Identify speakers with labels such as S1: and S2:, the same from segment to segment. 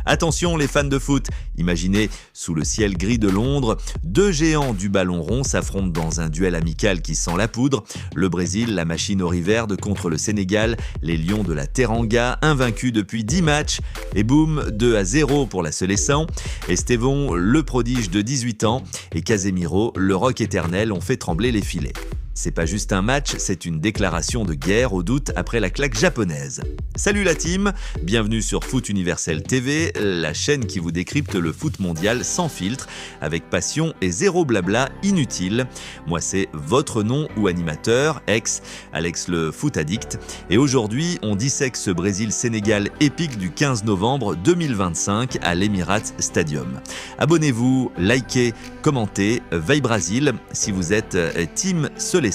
S1: Attention les fans de foot, imaginez sous le ciel gris de Londres, deux géants du ballon rond s'affrontent dans un duel amical qui sent la poudre. Le Brésil, la machine auriverde contre le Sénégal, les Lions de la Teranga, invaincus depuis 10 matchs. Et boum, 2-0 pour la Seleção. Estevão, le prodige de 18 ans, et Casemiro, le roc éternel, ont fait trembler les filets. C'est pas juste un match, c'est une déclaration de guerre au doute après la claque japonaise. Salut la team, bienvenue sur Foot Universel TV, la chaîne qui vous décrypte le foot mondial sans filtre, avec passion et zéro blabla inutile. Moi c'est votre nom ou animateur, Alex le foot addict, et aujourd'hui on dissèque ce Brésil-Sénégal épique du 15 novembre 2025 à l'Emirates Stadium. Abonnez-vous, likez, commentez, veille Brasil si vous êtes team Seleção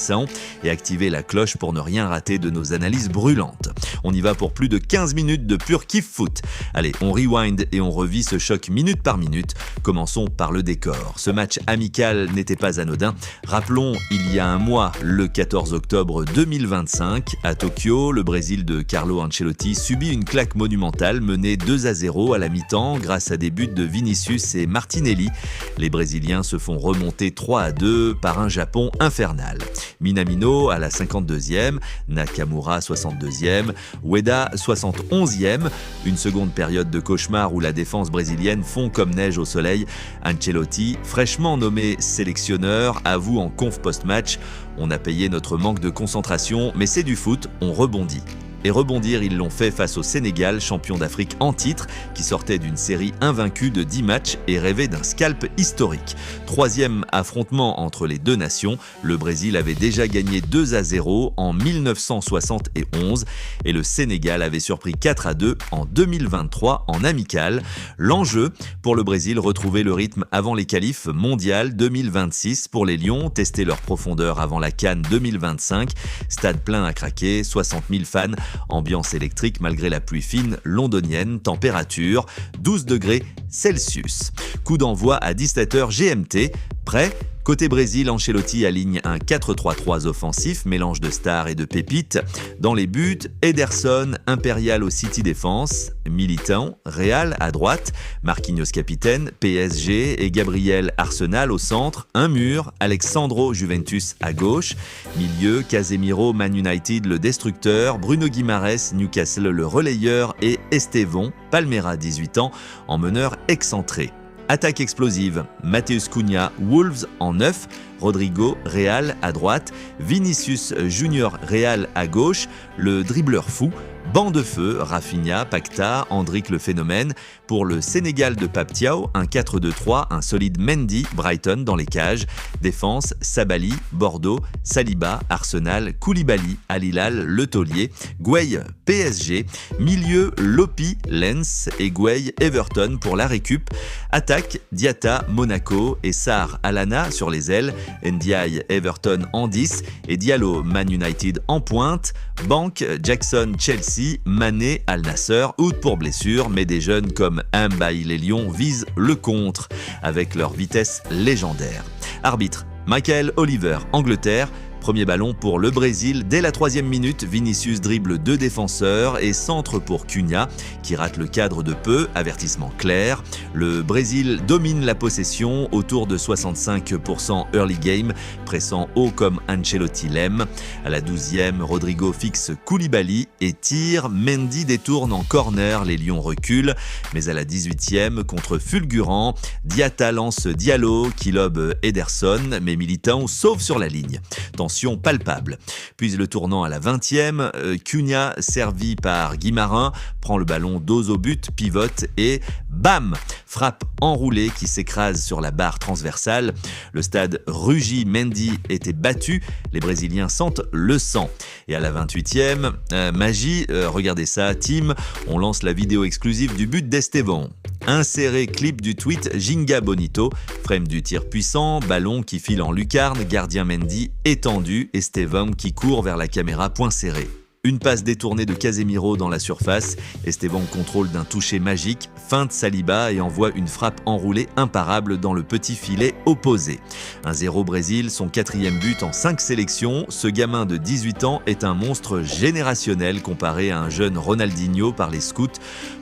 S1: et activez la cloche pour ne rien rater de nos analyses brûlantes. On y va pour plus de 15 minutes de pur kiff foot. Allez, on rewind et on revit ce choc minute par minute. Commençons par le décor. Ce match amical n'était pas anodin. Rappelons, il y a un mois, le 14 octobre 2025, à Tokyo, le Brésil de Carlo Ancelotti subit une claque monumentale menée 2-0 à la mi-temps grâce à des buts de Vinicius et Martinelli. Les Brésiliens se font remonter 3-2 par un Japon infernal. Minamino à la 52e, Nakamura 62e, Ueda 71e. Une seconde période de cauchemar où la défense brésilienne fond comme neige au soleil. Ancelotti, fraîchement nommé sélectionneur, avoue en conf post-match « On a payé notre manque de concentration, mais c'est du foot, on rebondit ». Et rebondir, ils l'ont fait face au Sénégal, champion d'Afrique en titre, qui sortait d'une série invaincue de 10 matchs et rêvait d'un scalp historique. Troisième affrontement entre les deux nations, le Brésil avait déjà gagné 2-0 en 1971 et le Sénégal avait surpris 4-2 en 2023 en amical. L'enjeu pour le Brésil, retrouver le rythme avant les qualifs mondial 2026 pour les Lions, tester leur profondeur avant la CAN 2025. Stade plein à craquer, 60 000 fans. Ambiance électrique malgré la pluie fine londonienne, température 12 degrés Celsius. Coup d'envoi à 17h GMT, prêt ? Côté Brésil, Ancelotti aligne un 4-3-3 offensif, mélange de stars et de pépites. Dans les buts, Ederson, Impérial au City Défense, Militão, Real à droite, Marquinhos capitaine, PSG et Gabriel Arsenal au centre, un mur, Alexandro Juventus à gauche, milieu, Casemiro Man United le destructeur, Bruno Guimaraes Newcastle le relayeur et Estevão, Palmeiras 18 ans, en meneur excentré. Attaque explosive, Matheus Cunha, Wolves en 9, Rodrigo, Real à droite, Vinicius Junior Real à gauche, le dribbleur fou, banc de feu, Rafinha, Paquetá, Endrick le phénomène. Pour le Sénégal de Pape Thiaw, un 4-2-3, un solide Mendy, Brighton dans les cages. Défense, Sabali, Bordeaux, Saliba, Arsenal, Koulibaly, Al Hilal, Le Taulier, Gueye, PSG. Milieu, Lopi, Lens et Gueye, Everton pour la récup. Attaque, Diatta, Monaco et Sarr, Alana sur les ailes. Ndiaye, Everton en 10 et Diallo, Man United en pointe. Banque, Jackson, Chelsea, Mané, Al Nassr, out pour blessure, mais des jeunes comme Mbaye les Lions visent le contre avec leur vitesse légendaire. Arbitre, Michael Oliver, Angleterre. Premier ballon pour le Brésil. Dès la 3e minute, Vinicius dribble 2 défenseurs et centre pour Cunha, qui rate le cadre de peu, avertissement clair. Le Brésil domine la possession, autour de 65% early game, pressant haut comme Ancelotti l'aime. À la 12e, Rodrigo fixe Koulibaly et tire. Mendy détourne en corner, les Lions reculent. Mais à la 18e, contre fulgurant, Diatta lance Diallo, qui lobe Ederson, mais Militão sauve sur la ligne. Tension palpable. Puis le tournant à la 20e, Cunha, servi par Guimarin, prend le ballon dos au but, pivote et bam! Frappe enroulée qui s'écrase sur la barre transversale. Le stade rugit, Mendy était battu, les Brésiliens sentent le sang. Et à la 28e, magie, regardez ça, team, on lance la vidéo exclusive du but d'Estevão. Inséré clip du tweet Ginga Bonito, frame du tir puissant, ballon qui file en lucarne, gardien Mendy étendu, Estevão qui court vers la caméra point serré. Une passe détournée de Casemiro dans la surface. Esteban contrôle d'un toucher magique, feinte Saliba et envoie une frappe enroulée imparable dans le petit filet opposé. 1-0 Brésil, son 4e but en 5 sélections. Ce gamin de 18 ans est un monstre générationnel comparé à un jeune Ronaldinho par les scouts.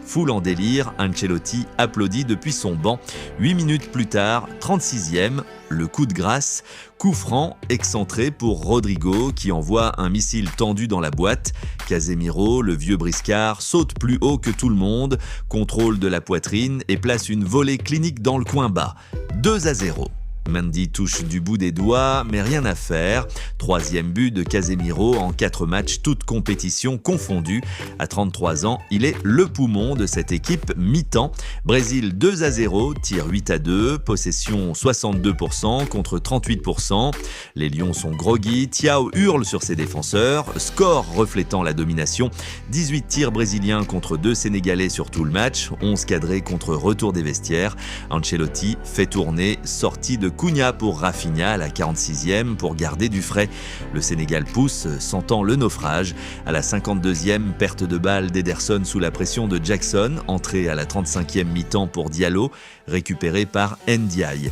S1: Foule en délire, Ancelotti applaudit depuis son banc. 8 minutes plus tard, 36e, le coup de grâce. Coup franc, excentré pour Rodrigo qui envoie un missile tendu dans la boîte. Casemiro, le vieux briscard, saute plus haut que tout le monde, contrôle de la poitrine et place une volée clinique dans le coin bas. 2-0. Mendy touche du bout des doigts, mais rien à faire. 3e but de Casemiro en 4 matchs, toutes compétitions confondues. À 33 ans, il est le poumon de cette équipe mi-temps. Brésil 2-0, tir 8-2, possession 62% contre 38%. Les Lions sont groggy, Thiaw hurle sur ses défenseurs, score reflétant la domination. 18 tirs brésiliens contre 2 Sénégalais sur tout le match, 11 cadrés contre retour des vestiaires. Ancelotti fait tourner, sortie de Cunha pour Rafinha à la 46e pour garder du frais. Le Sénégal pousse, sentant le naufrage. À la 52e, perte de balle d'Ederson sous la pression de Jackson, entrée à la 35e mi-temps pour Diallo, récupéré par Ndiaye.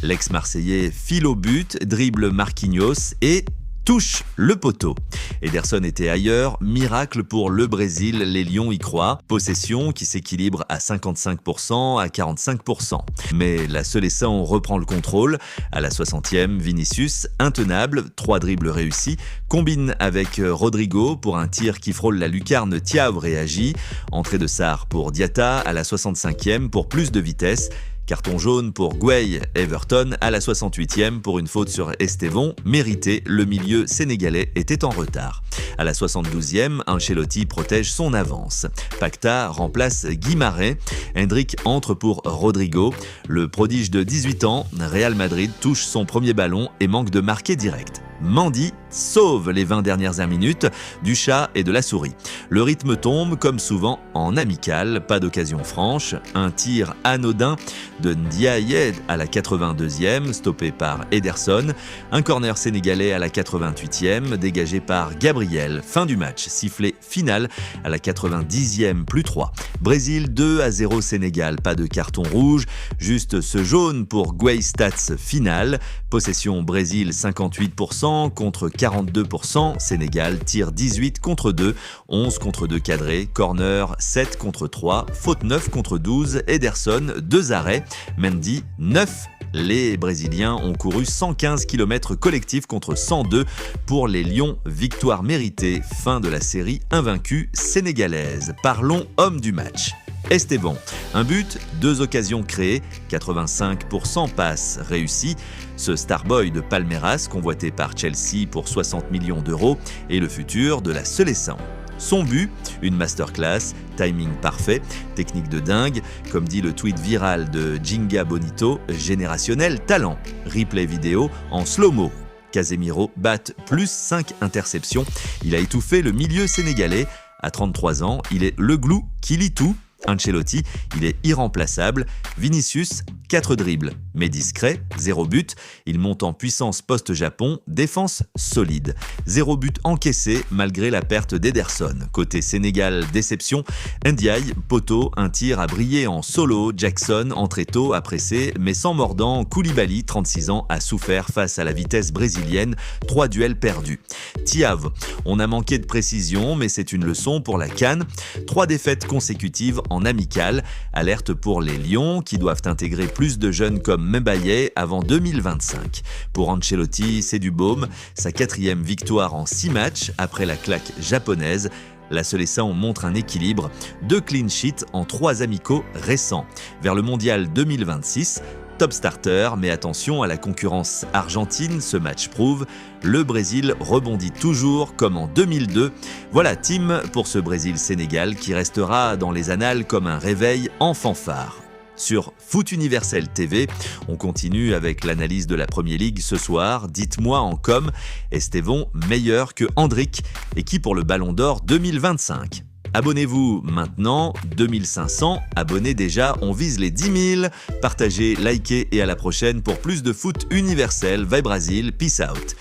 S1: L'ex-Marseillais file au but, dribble Marquinhos et touche le poteau. Ederson était ailleurs, miracle pour le Brésil, les Lions y croient. Possession qui s'équilibre à 55% à 45%. Mais la Seleção reprend le contrôle. À la 60e, Vinicius, intenable, 3 dribbles réussis, combine avec Rodrigo pour un tir qui frôle la lucarne. Thiaw réagit. Entrée de Sarr pour Diatta à la 65e pour plus de vitesse. Carton jaune pour Gueye Everton à la 68e pour une faute sur Esteban, méritée, le milieu sénégalais était en retard. À la 72e, Ancelotti protège son avance. Paquetá remplace Guimarães. Hendrick entre pour Rodrigo. Le prodige de 18 ans, Real Madrid touche son premier ballon et manque de marquer direct. Mendy sauve les 20 dernières minutes du chat et de la souris. Le rythme tombe comme souvent en amical, pas d'occasion franche. Un tir anodin de Ndiaye à la 82e, stoppé par Ederson. Un corner sénégalais à la 88e, dégagé par Gabriel. Fin du match, sifflet final à la 90e, plus 3. Brésil 2-0 Sénégal, pas de carton rouge, juste ce jaune pour Gueye stats final. Possession Brésil 58% contre 42%, Sénégal tire 18 contre 2, 11 contre 2 cadrés, corner 7 contre 3, faute 9 contre 12, Ederson 2 arrêts, Mendy 9. Les Brésiliens ont couru 115 km collectifs contre 102 pour les Lions, victoire méritée, fin de la série invaincue sénégalaise. Parlons homme du match. Esteban, un but, 2 occasions créées, 85% passes réussies. Ce Starboy de Palmeiras, convoité par Chelsea pour 60 millions d'euros, est le futur de la Seleção. Son but, une masterclass, timing parfait, technique de dingue, comme dit le tweet viral de Ginga Bonito, générationnel talent. Replay vidéo en slow-mo. Casemiro bat plus 5 interceptions. Il a étouffé le milieu sénégalais. À 33 ans, il est le glou qui lit tout. Ancelotti, il est irremplaçable. Vinicius, 4 dribbles, mais discret, 0 but. Il monte en puissance post-Japon, défense solide. 0 but encaissé malgré la perte d'Ederson. Côté Sénégal, déception. Ndiaye, poteau, un tir a brillé en solo. Jackson, entré tôt, a pressé, mais sans mordant. Koulibaly, 36 ans, a souffert face à la vitesse brésilienne. 3 duels perdus. Thiaw, on a manqué de précision, mais c'est une leçon pour la CAN. 3 défaites consécutives en amical. Alerte pour les Lions qui doivent intégrer plus de jeunes comme Mbaye avant 2025. Pour Ancelotti, c'est du baume. Sa 4e victoire en 6 matchs après la claque japonaise. La Seleção montre un équilibre. 2 clean sheets en 3 amicaux récents. Vers le mondial 2026, top starter, mais attention à la concurrence argentine, ce match prouve. Le Brésil rebondit toujours comme en 2002. Voilà Tim pour ce Brésil-Sénégal qui restera dans les annales comme un réveil en fanfare. Sur Foot Universel TV, on continue avec l'analyse de la Premier League ce soir. Dites-moi en com, Esteban meilleur que Hendrick et qui pour le Ballon d'Or 2025 ? Abonnez-vous maintenant, 2500 abonnés déjà, on vise les 10 000. Partagez, likez et à la prochaine pour plus de foot universel. Vai Brasil, peace out.